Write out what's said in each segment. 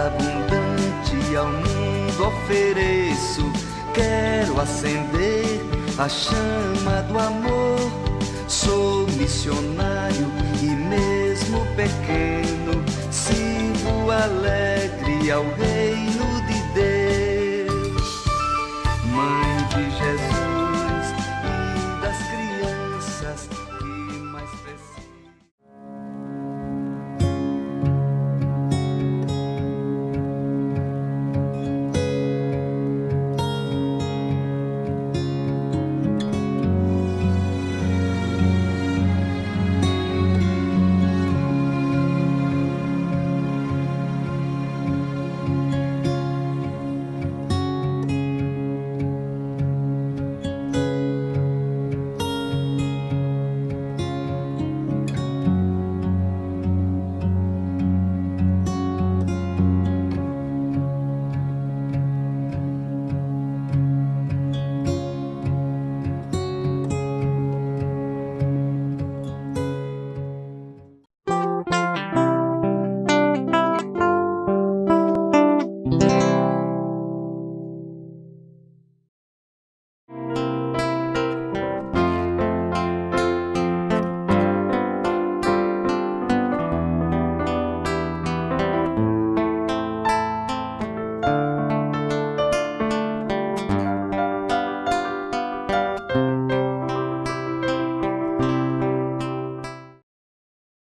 Abundante ao mundo ofereço, quero acender a chama do amor. Sou missionário e mesmo pequeno, sirvo alegre ao reino de Deus. Mãe de Jesus e das crianças que mais precisam.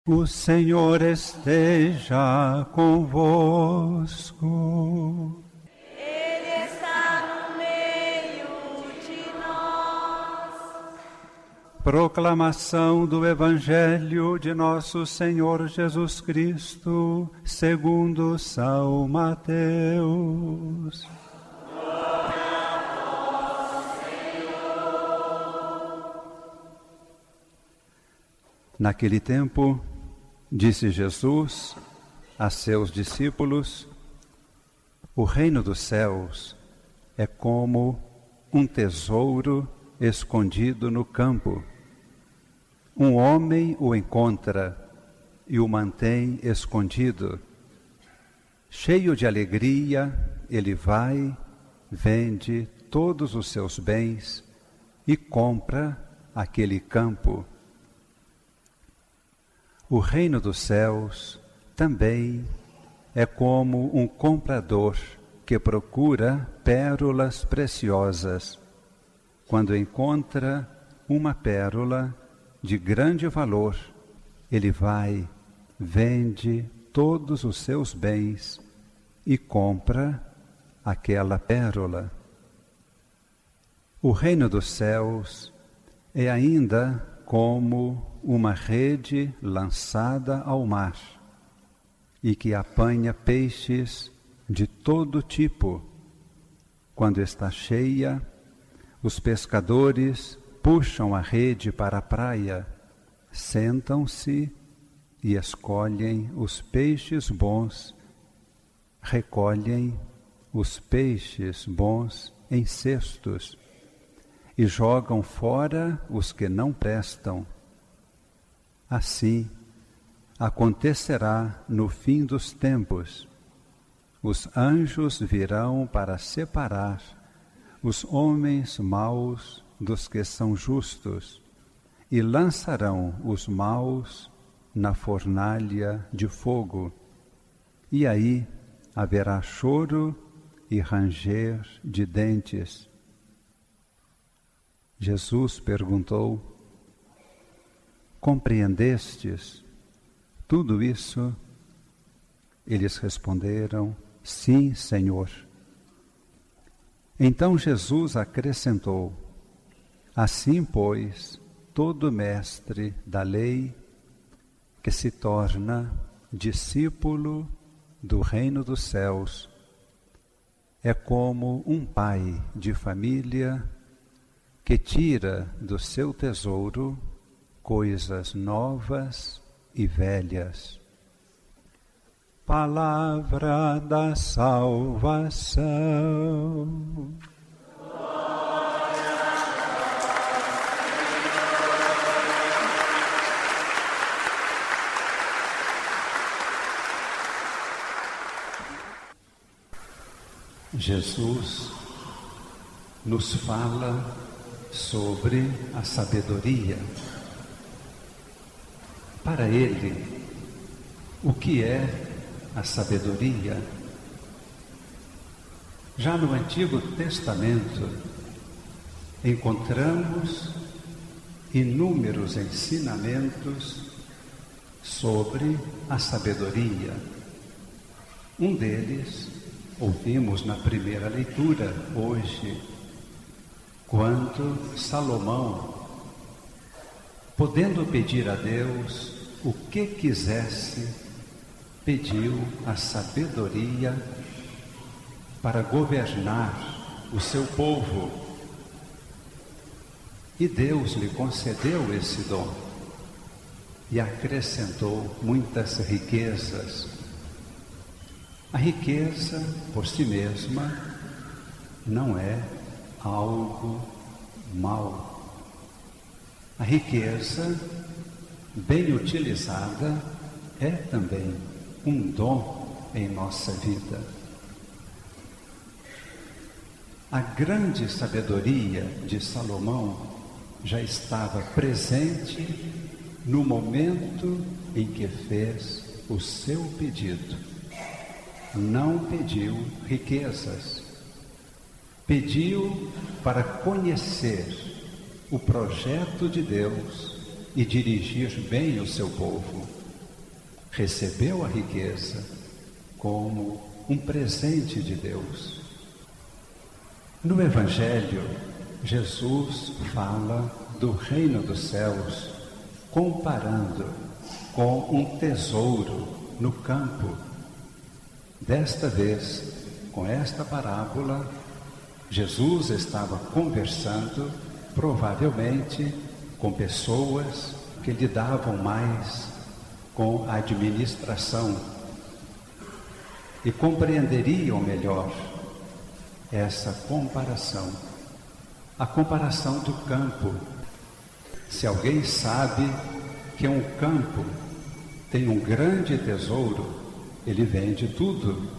O Senhor esteja convosco. Ele está no meio de nós. Proclamação do Evangelho de nosso Senhor Jesus Cristo, segundo São Mateus. Naquele tempo, disse Jesus a seus discípulos: o reino dos céus é como um tesouro escondido no campo. Um homem o encontra e o mantém escondido. Cheio de alegria, ele vai, vende todos os seus bens e compra aquele campo. O reino dos céus também é como um comprador que procura pérolas preciosas. Quando encontra uma pérola de grande valor, ele vai, vende todos os seus bens e compra aquela pérola. O reino dos céus é ainda como uma rede lançada ao mar e que apanha peixes de todo tipo. Quando está cheia, os pescadores puxam a rede para a praia, sentam-se e escolhem os peixes bons, recolhem os peixes bons em cestos e jogam fora os que não prestam. Assim acontecerá no fim dos tempos. Os anjos virão para separar os homens maus dos que são justos e lançarão os maus na fornalha de fogo. E aí haverá choro e ranger de dentes. Jesus perguntou: compreendestes tudo isso? Eles responderam: sim, Senhor. Então Jesus acrescentou: assim, pois, todo mestre da lei que se torna discípulo do reino dos céus é como um pai de família que tira do seu tesouro coisas novas e velhas. Palavra da salvação. Jesus nos fala sobre a sabedoria. Para ele, o que é a sabedoria? Já no Antigo Testamento, encontramos inúmeros ensinamentos sobre a sabedoria. Um deles ouvimos na primeira leitura hoje, quando Salomão, podendo pedir a Deus o que quisesse, pediu a sabedoria para governar o seu povo. E Deus lhe concedeu esse dom e acrescentou muitas riquezas. A riqueza, por si mesma, não é algo mau. A riqueza, bem utilizada, é também um dom em nossa vida. A grande sabedoria de Salomão já estava presente no momento em que fez o seu pedido. Não pediu riquezas, pediu para conhecer o projeto de Deus e dirigir bem o seu povo. Recebeu a riqueza como um presente de Deus. No Evangelho, Jesus fala do reino dos céus, comparando com um tesouro no campo. Desta vez, com esta parábola, Jesus estava conversando, provavelmente, com pessoas que lidavam mais com a administração e compreenderiam melhor essa comparação. A comparação do campo. Se alguém sabe que um campo tem um grande tesouro, ele vende tudo,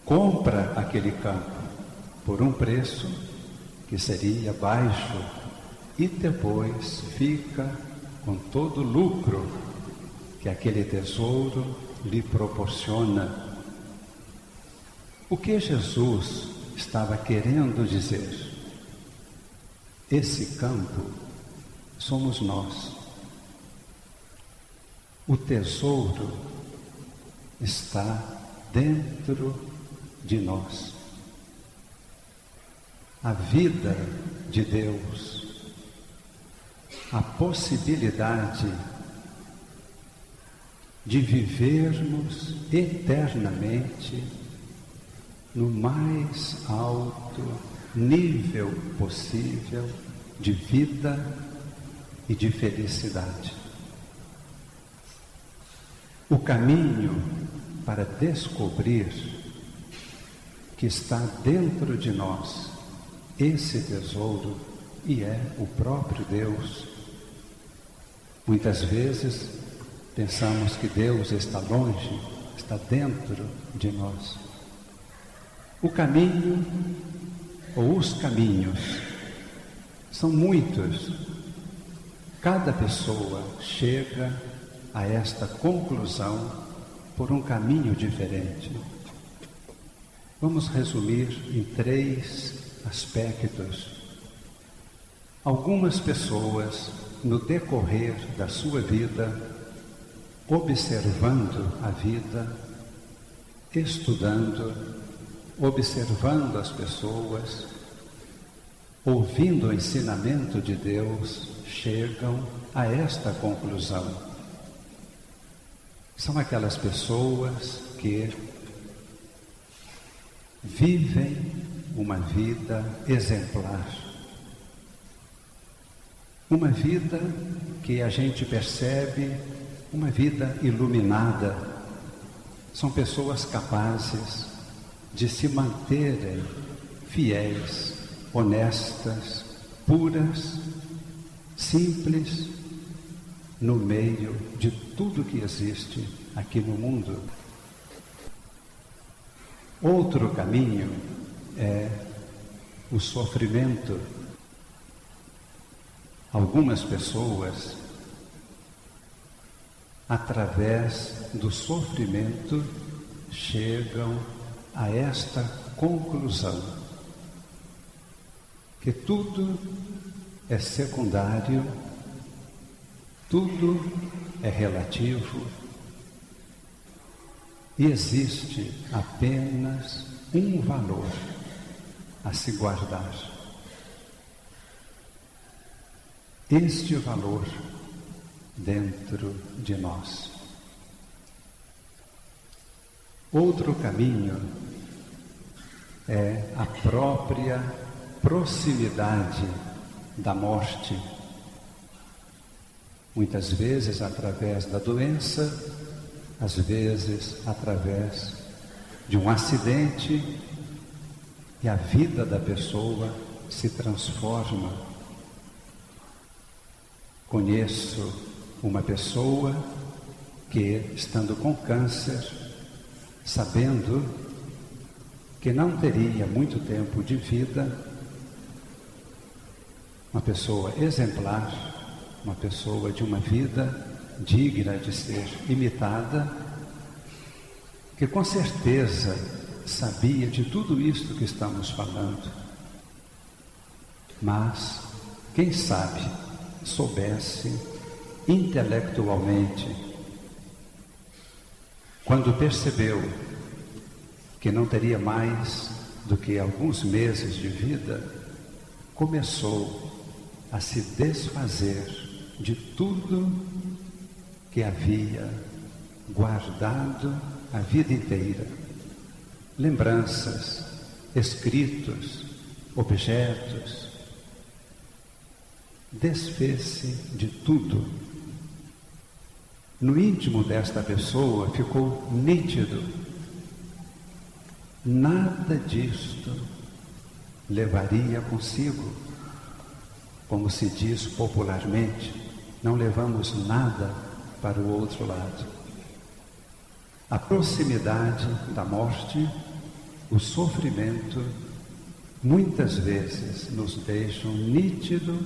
compra aquele campo por um preço que seria baixo e depois fica com todo o lucro que aquele tesouro lhe proporciona. O que Jesus estava querendo dizer? Esse campo somos nós. O tesouro está dentro de nós. A vida de Deus, a possibilidade de vivermos eternamente no mais alto nível possível de vida e de felicidade. O caminho para descobrir que está dentro de nós esse tesouro, e é o próprio Deus. Muitas vezes pensamos que Deus está longe, está dentro de nós. O caminho, ou os caminhos, são muitos. Cada pessoa chega a esta conclusão por um caminho diferente. Vamos resumir em 3 aspectos. Algumas pessoas, no decorrer da sua vida, observando a vida, estudando, observando as pessoas, ouvindo o ensinamento de Deus, chegam a esta conclusão. São aquelas pessoas que vivem uma vida exemplar. Uma vida que a gente percebe, uma vida iluminada. São pessoas capazes de se manterem fiéis, honestas, puras, simples, no meio de tudo que existe aqui no mundo. Outro caminho é o sofrimento. Algumas pessoas, através do sofrimento, chegam a esta conclusão, que tudo é secundário, tudo é relativo e existe apenas um valor a se guardar. Este valor dentro de nós. Outro caminho é a própria proximidade da morte. Muitas vezes através da doença, às vezes através de um acidente, e a vida da pessoa se transforma. Conheço uma pessoa que, estando com câncer, sabendo que não teria muito tempo de vida, uma pessoa exemplar, uma pessoa de uma vida digna de ser imitada, que com certeza sabia de tudo isto que estamos falando, mas, quem sabe, soubesse intelectualmente, quando percebeu que não teria mais do que alguns meses de vida, começou a se desfazer de tudo que havia guardado a vida inteira. Lembranças, escritos, objetos. Desfez-se de tudo. No íntimo desta pessoa ficou nítido. Nada disto levaria consigo. Como se diz popularmente, não levamos nada para o outro lado. A proximidade da morte, o sofrimento, muitas vezes nos deixam nítido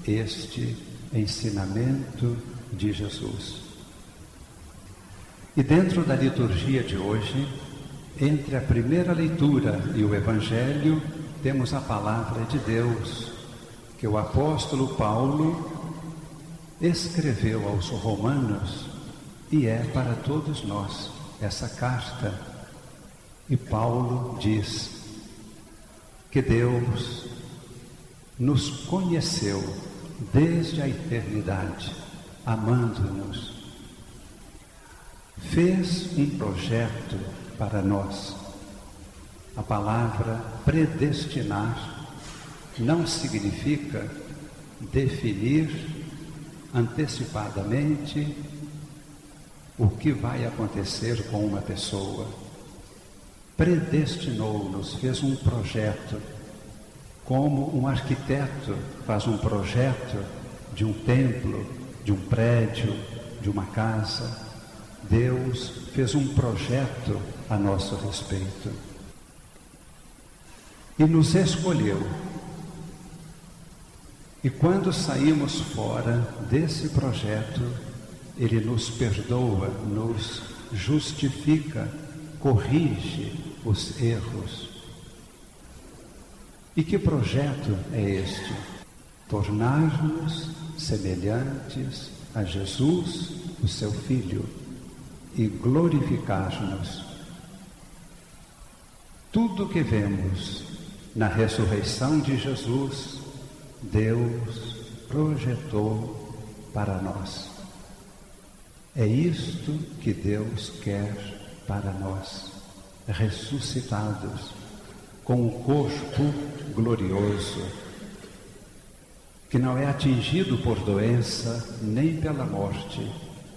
este ensinamento de Jesus. E dentro da liturgia de hoje, entre a primeira leitura e o Evangelho, temos a palavra de Deus, que o apóstolo Paulo escreveu aos Romanos, e é para todos nós essa carta. E Paulo diz que Deus nos conheceu desde a eternidade, amando-nos. Fez um projeto para nós. A palavra predestinar não significa definir antecipadamente o que vai acontecer com uma pessoa. Predestinou-nos, fez um projeto, como um arquiteto faz um projeto de um templo, de um prédio, de uma casa. Deus fez um projeto a nosso respeito e nos escolheu. E quando saímos fora desse projeto, Ele nos perdoa, nos justifica, corrige os erros. E que projeto é este? Tornar-nos semelhantes a Jesus, o seu Filho, e glorificar-nos. Tudo que vemos na ressurreição de Jesus, Deus projetou para nós. É isto que Deus quer para nós, ressuscitados, com o corpo glorioso, que não é atingido por doença, nem pela morte,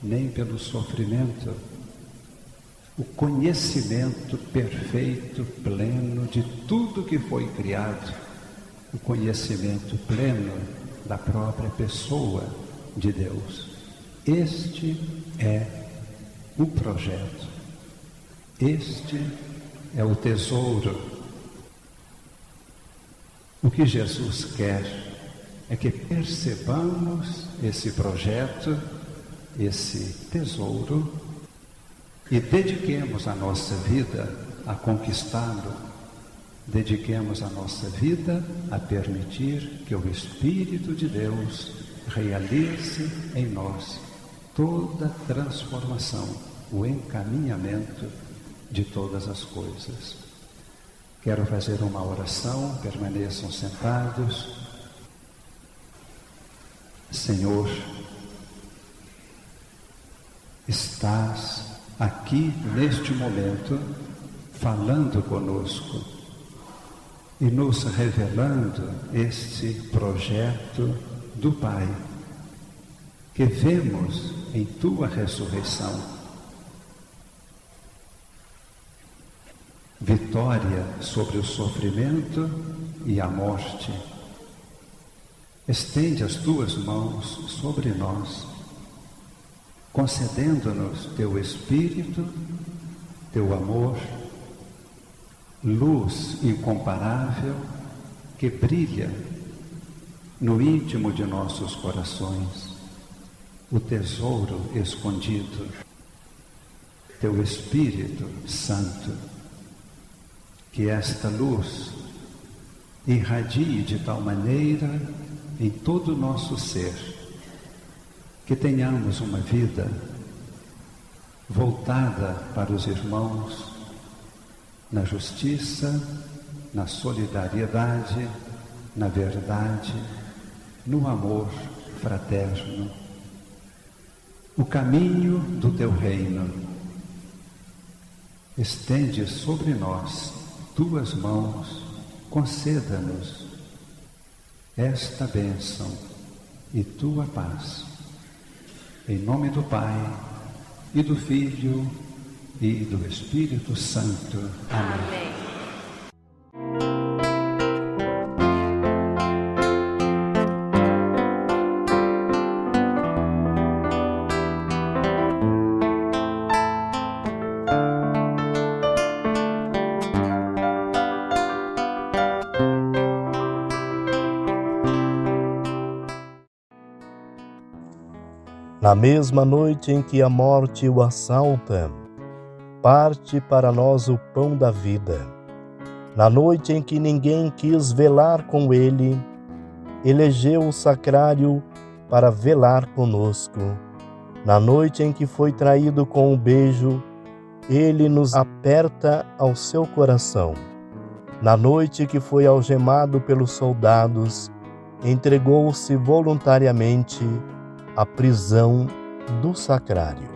nem pelo sofrimento. O conhecimento perfeito, pleno de tudo que foi criado, o conhecimento pleno da própria pessoa de Deus. Este é o projeto, este é o tesouro. O que Jesus quer é que percebamos esse projeto, esse tesouro, e dediquemos a nossa vida a conquistá-lo. Dediquemos a nossa vida a permitir que o Espírito de Deus realize em nós toda a transformação, o encaminhamento de todas as coisas. Quero fazer uma oração, permaneçam sentados. Senhor, estás aqui neste momento falando conosco e nos revelando este projeto do Pai, que vemos em Tua ressurreição. Vitória sobre o sofrimento e a morte. Estende as Tuas mãos sobre nós, concedendo-nos Teu Espírito, Teu amor, luz incomparável que brilha no íntimo de nossos corações, o tesouro escondido, Teu Espírito Santo. Que esta luz irradie de tal maneira em todo o nosso ser, que tenhamos uma vida voltada para os irmãos, na justiça, na solidariedade, na verdade, no amor fraterno. O caminho do Teu reino. Estende sobre nós Tuas mãos, conceda-nos esta bênção e Tua paz. Em nome do Pai, e do Filho, e do Espírito Santo. Amém. Na mesma noite em que a morte o assalta, parte para nós o pão da vida. Na noite em que ninguém quis velar com ele, elegeu o sacrário para velar conosco. Na noite em que foi traído com um beijo, ele nos aperta ao seu coração. Na noite que foi algemado pelos soldados, entregou-se voluntariamente à prisão do sacrário.